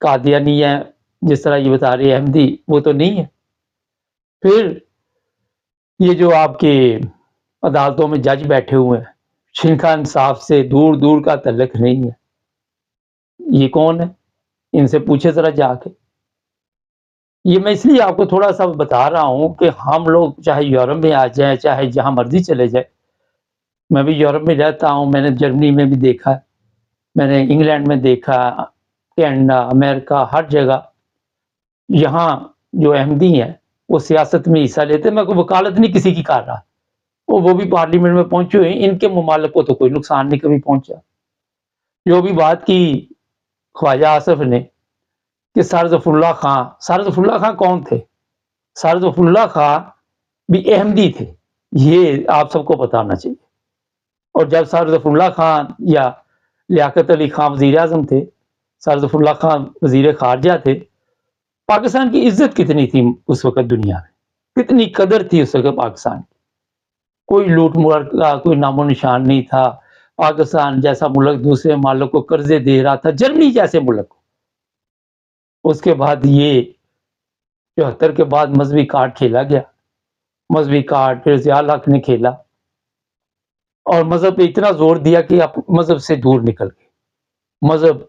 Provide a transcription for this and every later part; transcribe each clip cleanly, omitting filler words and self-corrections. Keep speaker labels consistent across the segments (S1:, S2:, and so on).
S1: قادیانی ہے جس طرح یہ بتا رہے احمدی، وہ تو نہیں ہے۔ پھر یہ جو آپ کے عدالتوں میں جج بیٹھے ہوئے ہیں، جن کا انصاف سے دور دور کا تعلق نہیں ہے، یہ کون ہے؟ ان سے پوچھے ذرا جا کے۔ یہ میں اس لیے آپ کو تھوڑا سا بتا رہا ہوں کہ ہم لوگ چاہے یورپ میں آ جائیں، چاہے جہاں مرضی چلے جائیں، میں بھی یورپ میں رہتا ہوں، میں نے جرمنی میں بھی دیکھا، میں نے انگلینڈ میں دیکھا، کینیڈا، امریکہ، ہر جگہ یہاں جو احمدی ہیں وہ سیاست میں حصہ لیتے ہیں۔ میں کوئی وکالت نہیں کسی کی کر رہا، وہ بھی پارلیمنٹ میں پہنچے ہوئے ہیں، ان کے ممالک کو تو کوئی نقصان نہیں کبھی پہنچا۔ جو بھی بات کی خواجہ آصف نے کہ سر ظفر اللہ خان، سر ظفر اللہ خان کون تھے؟ سر ظفر اللہ خان بھی احمدی تھے، یہ آپ سب کو پتہ ہونا چاہیے۔ اور جب سر ظفر اللہ خان یا لیاقت علی خان وزیر اعظم تھے، سر ظفر اللہ خان وزیر خارجہ تھے، پاکستان کی عزت کتنی تھی اس وقت دنیا میں، کتنی قدر تھی اس وقت پاکستان کی، کوئی لوٹ مار کا کوئی نام و نشان نہیں تھا۔ پاکستان جیسا ملک دوسرے ممالک کو قرضے دے رہا تھا، جرمنی جیسے ملک کو۔ اس کے بعد یہ 74 کے بعد مذہبی کارڈ کھیلا گیا، مذہبی کارڈ پھر ضیاء الحق نے کھیلا اور مذہب پہ اتنا زور دیا کہ آپ مذہب سے دور نکل گئے، مذہب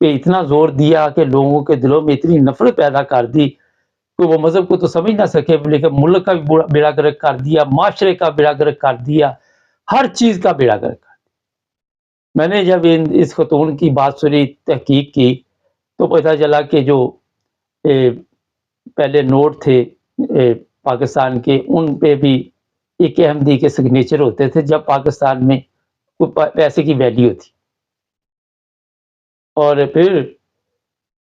S1: پہ اتنا زور دیا کہ لوگوں کے دلوں میں اتنی نفرت پیدا کر دی کہ وہ مذہب کو تو سمجھ نہ سکے، لیکن ملک کا بھی بیڑا گرک کر دیا، معاشرے کا بیڑا گرک کر دیا، ہر چیز کا بیڑا گرک کر دیا۔ میں نے جب اس خاتون کی بات سنی، تحقیق کی، تو پتہ چلا کہ جو پہلے نوٹ تھے پاکستان کے، ان پہ بھی ایک احمدی کے سگنیچر ہوتے تھے جب پاکستان میں پیسے کی ویلیو تھی۔ اور پھر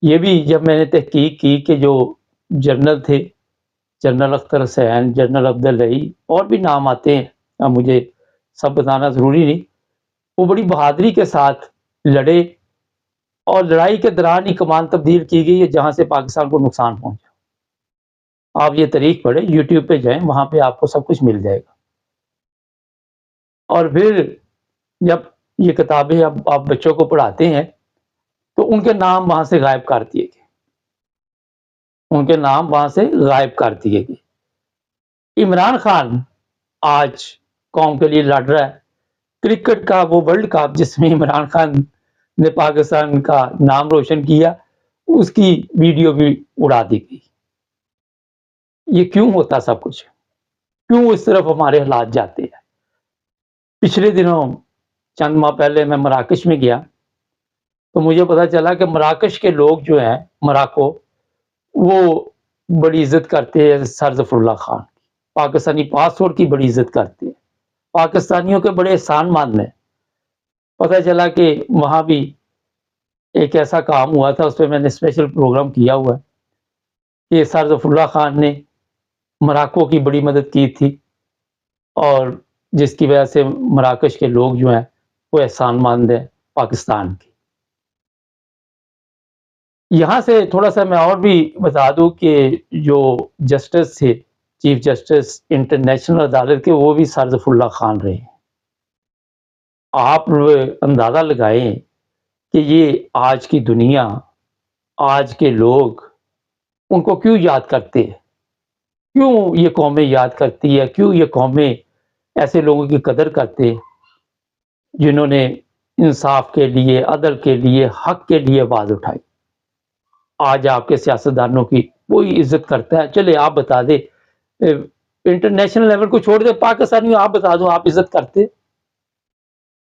S1: یہ بھی جب میں نے تحقیق کی کہ جو جنرل تھے، جنرل اختر حسین، جنرل عبدالرئی، اور بھی نام آتے ہیں، اب مجھے سب بتانا ضروری نہیں، وہ بڑی بہادری کے ساتھ لڑے اور لڑائی کے دوران ہی کمان تبدیل کی گئی ہے جہاں سے پاکستان کو نقصان پہنچا۔ آپ یہ تاریخ پڑھیں، یوٹیوب پہ جائیں، وہاں پہ آپ کو سب کچھ مل جائے گا۔ اور پھر جب یہ کتابیں اب آپ بچوں کو پڑھاتے ہیں تو ان کے نام وہاں سے غائب کر دیے گئے، ان کے نام وہاں سے غائب کر دیے گئے۔ عمران خان آج قوم کے لیے لڑ رہا ہے، کرکٹ کا وہ ورلڈ کپ جس میں عمران خان نے پاکستان کا نام روشن کیا، اس کی ویڈیو بھی اڑا دی گئی۔ یہ کیوں ہوتا سب کچھ؟ کیوں اس طرف ہمارے حالات جاتے ہیں؟ پچھلے دنوں چند ماہ پہلے میں مراکش میں گیا تو مجھے پتا چلا کہ مراکش کے لوگ جو ہیں، مراکو، وہ بڑی عزت کرتے ہیں سر ظفر اللہ خان کی، پاکستانی پاسپورٹ کی بڑی عزت کرتے ہیں، پاکستانیوں کے بڑے احسان مند ہیں۔ پتہ چلا کہ وہاں بھی ایک ایسا کام ہوا تھا، اس پہ میں نے اسپیشل پروگرام کیا ہوا ہے کہ سر ظفر اللہ خان نے مراکو کی بڑی مدد کی تھی، اور جس کی وجہ سے مراکش کے لوگ جو ہیں وہ احسان مند ہیں پاکستان کے۔ یہاں سے تھوڑا سا میں اور بھی بتا دوں کہ جو جسٹس تھے، چیف جسٹس انٹرنیشنل عدالت کے، وہ بھی سر ظفر اللہ خان رہے ہیں۔ آپ اندازہ لگائیں کہ یہ آج کی دنیا، آج کے لوگ ان کو کیوں یاد کرتے ہیں، کیوں یہ قومیں یاد کرتی ہے، کیوں یہ قومیں ایسے لوگوں کی قدر کرتے ہیں جنہوں نے انصاف کے لیے، عدل کے لیے، حق کے لیے آواز اٹھائی۔ آج آپ کے سیاستدانوں کی کوئی عزت کرتا ہے؟ چلے آپ بتا دیں، انٹرنیشنل لیول کو چھوڑ دیں، پاکستانیوں آپ بتا دو، آپ عزت کرتے؟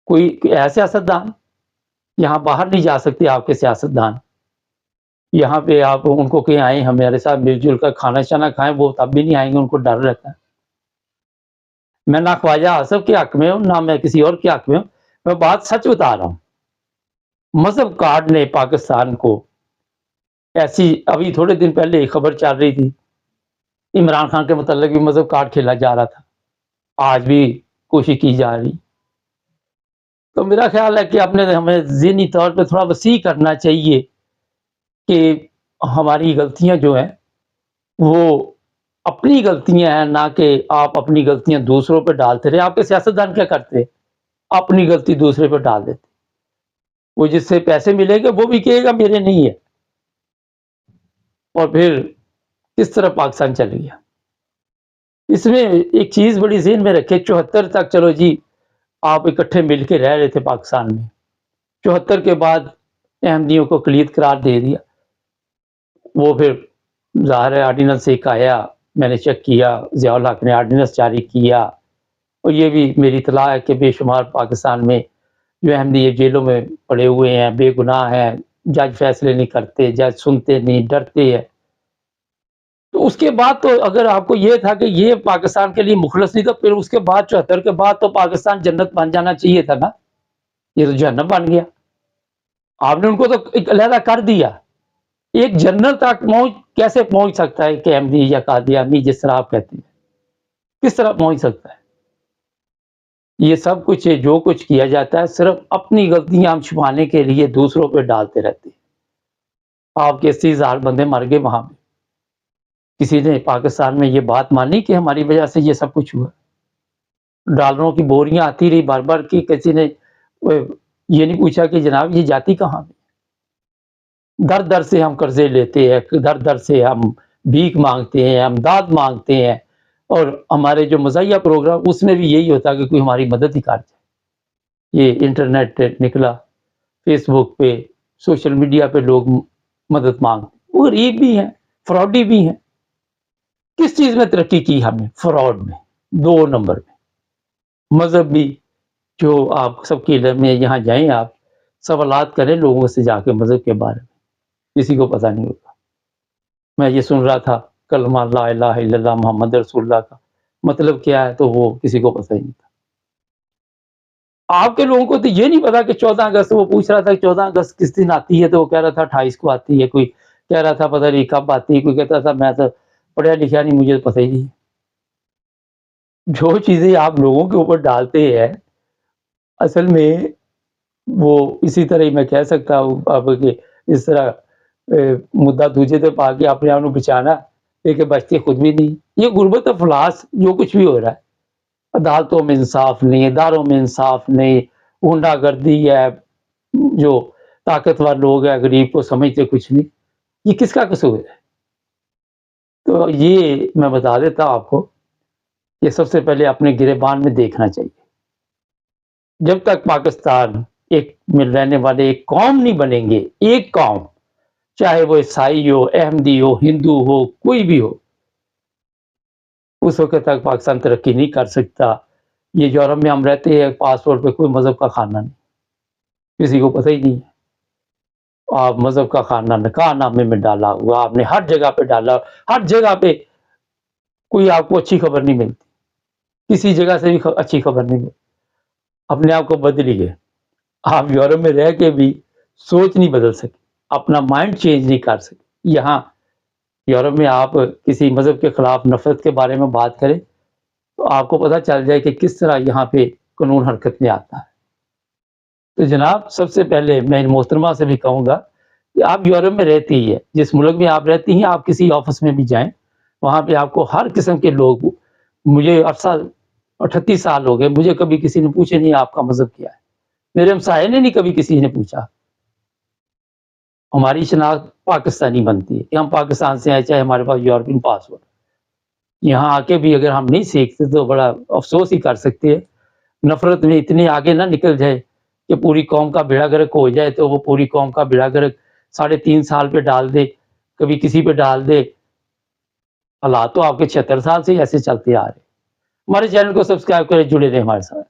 S1: کوئی ہے سیاستدان؟ یہاں باہر نہیں جا سکتے آپ کے سیاستدان، یہاں پہ آپ ان کو کہیں آئیں ہمارے ساتھ مل جل کر کھانا شانا کھائیں، وہ تب بھی نہیں آئیں گے، ان کو ڈر رہتا ہے۔ میں نہ خواجہ آصف کے حق میں ہوں، نہ میں کسی اور کے حق میں ہوں، میں بات سچ بتا رہا ہوں۔ مذہب کارڈ نے پاکستان کو ایسی، ابھی تھوڑے دن پہلے ایک خبر چل رہی تھی، عمران خان کے متعلق بھی مذہب کارڈ کھیلا جا رہا تھا، آج بھی کوشش کی جا رہی۔ تو میرا خیال ہے کہ ہمیں ذہنی طور پہ تھوڑا وسیع کرنا چاہیے کہ ہماری غلطیاں جو ہیں وہ اپنی غلطیاں ہیں، نہ کہ آپ اپنی غلطیاں دوسروں پہ ڈالتے رہے۔ آپ کے سیاستدان کیا کرتے؟ اپنی غلطی دوسرے پہ ڈال دیتے۔ وہ جس سے پیسے ملے گا وہ بھی کہے گا میرے نہیں ہے، اور پھر کس طرح پاکستان چل گیا. اس میں ایک چیز بڑی ذہن میں رکھے، 74 تک چلو جی آپ اکٹھے مل کے رہ رہے تھے پاکستان میں، 74 کے بعد احمدیوں کو اقلیت قرار دے دیا. وہ پھر ظاہر ہے آرڈیننس ایک آیا، میں نے چیک کیا، ضیاء الحق نے آرڈیننس جاری کیا، اور یہ بھی میری اطلاع ہے کہ بے شمار پاکستان میں جو احمدی جیلوں میں پڑے ہوئے ہیں، بے گناہ ہیں، جج فیصلے نہیں کرتے، جج سنتے نہیں، ڈرتے ہیں. تو اس کے بعد تو اگر آپ کو یہ تھا کہ یہ پاکستان کے لیے مخلص نہیں تھا، پھر اس کے بعد 74 کے بعد تو پاکستان جنت بن جانا چاہیے تھا نا. یہ تو جہنم بن گیا. آپ نے ان کو تو ایک علیحدہ کر دیا. ایک جنرل تک کیسے پہنچ سکتا ہے کہ احمدی یا قادیانی جس طرح آپ کہتے ہیں، کس طرح پہنچ سکتا ہے؟ یہ سب کچھ جو کچھ کیا جاتا ہے صرف اپنی غلطیاں ہم چھپانے کے لیے دوسروں پہ ڈالتے رہتے ہیں. آپ کے 80,000 بندے مر گئے وہاں پہ، کسی نے پاکستان میں یہ بات مانی کہ ہماری وجہ سے یہ سب کچھ ہوا؟ ڈالروں کی بوریاں آتی رہی بار بار کی، کسی نے یہ نہیں پوچھا کہ جناب یہ جاتی کہاں میں؟ در در سے ہم قرضے لیتے ہیں، در در سے ہم بھیک مانگتے ہیں، امداد مانگتے ہیں، اور ہمارے جو مزاحیہ پروگرام اس میں بھی یہی ہوتا کہ کوئی ہماری مدد ہی کر جائے. یہ انٹرنیٹ نکلا، فیس بک پہ، سوشل میڈیا پہ لوگ مدد مانگتے، وہ غریب بھی ہیں، فراڈی بھی ہیں. کس چیز میں ترقی کی ہم نے؟ فراڈ میں، 2 نمبر میں. مذہب بھی جو آپ سب کے علم میں، یہاں جائیں آپ سوالات کریں لوگوں سے جا کے مذہب کے بارے میں، کسی کو پتہ نہیں ہوتا. میں یہ سن رہا تھا کلمہ لا الہ الا اللہ محمد رسول اللہ کا مطلب کیا ہے، تو وہ کسی کو پتہ ہی نہیں تھا. آپ کے لوگوں کو تو یہ نہیں پتا کہ 14 اگست، وہ پوچھ رہا تھا 14 اگست کس دن آتی ہے، تو وہ کہہ رہا تھا 28 کو آتی ہے، کوئی کہہ رہا تھا پتہ نہیں کب آتی ہے، کوئی کہتا تھا میں تو پڑھا لکھا نہیں، مجھے پتہ ہی نہیں. جو چیزیں آپ لوگوں کے اوپر ڈالتے ہیں اصل میں وہ اسی طرح ہی میں کہہ سکتا ہوں آپ کہ اس طرح مدعا دوجے تو پا کے اپنے آپ کو بچانا، لیکن بچتے خود بھی نہیں. یہ غربت افلاس جو کچھ بھی ہو رہا ہے، عدالتوں میں انصاف نہیں، اداروں میں انصاف نہیں، غنڈہ گردی ہے، جو طاقتور لوگ ہیں غریب کو سمجھتے کچھ نہیں. یہ کس کا قصور ہے؟ تو یہ میں بتا دیتا ہوں آپ کو کہ سب سے پہلے اپنے گریبان میں دیکھنا چاہیے. جب تک پاکستان ایک مل رہنے والے ایک قوم نہیں بنیں گے، ایک قوم، چاہے وہ عیسائی ہو، احمدی ہو، ہندو ہو، کوئی بھی ہو، اس وقت تک پاکستان ترقی نہیں کر سکتا. یہ یورپ میں ہم رہتے ہیں، پاسپورٹ پہ کوئی مذہب کا خانہ نہیں، کسی کو پتہ ہی نہیں ہے. آپ مذہب کا خانہ نکاح نامے میں ڈالا ہوا، آپ نے ہر جگہ پہ ڈالا، ہر جگہ پہ کوئی آپ کو اچھی خبر نہیں ملتی، کسی جگہ سے بھی اچھی خبر نہیں ملتی. اپنے آپ کو بدلیے. آپ یورپ میں رہ کے بھی سوچ نہیں بدل سکے، اپنا مائنڈ چینج نہیں کر سکے. یہاں یورپ میں آپ کسی مذہب کے خلاف نفرت کے بارے میں بات کریں تو آپ کو پتہ چل جائے کہ کس طرح یہاں پہ قانون حرکت میں آتا ہے. تو جناب سب سے پہلے میں ان محترمہ سے بھی کہوں گا کہ آپ یورپ میں رہتی ہے، جس ملک میں آپ رہتی ہیں، آپ کسی آفس میں بھی جائیں، وہاں پہ آپ کو ہر قسم کے لوگ، مجھے عرصہ 38 سال ہو گئے، مجھے کبھی کسی نے پوچھے نہیں آپ کا مذہب کیا ہے. میرے ہمسائے نے نہیں کبھی کسی نے پوچھا. ہماری شناخت پاکستانی بنتی ہے کہ ہم پاکستان سے آئے، چاہے ہمارے پاس یورپین پاسپورٹ. یہاں آ کے بھی اگر ہم نہیں سیکھتے تو بڑا افسوس ہی کر سکتے ہیں. نفرت میں اتنے آگے نہ نکل جائے کہ پوری قوم کا بیڑا گرک ہو جائے، تو وہ پوری قوم کا بیڑا گرک 3.5 سال پہ ڈال دے، کبھی کسی پہ ڈال دے. حالات تو آپ کے 76 سال سے ایسے چلتے آ رہے. ہمارے چینل کو سبسکرائب کریں، جڑے رہیں ہمارے ساتھ.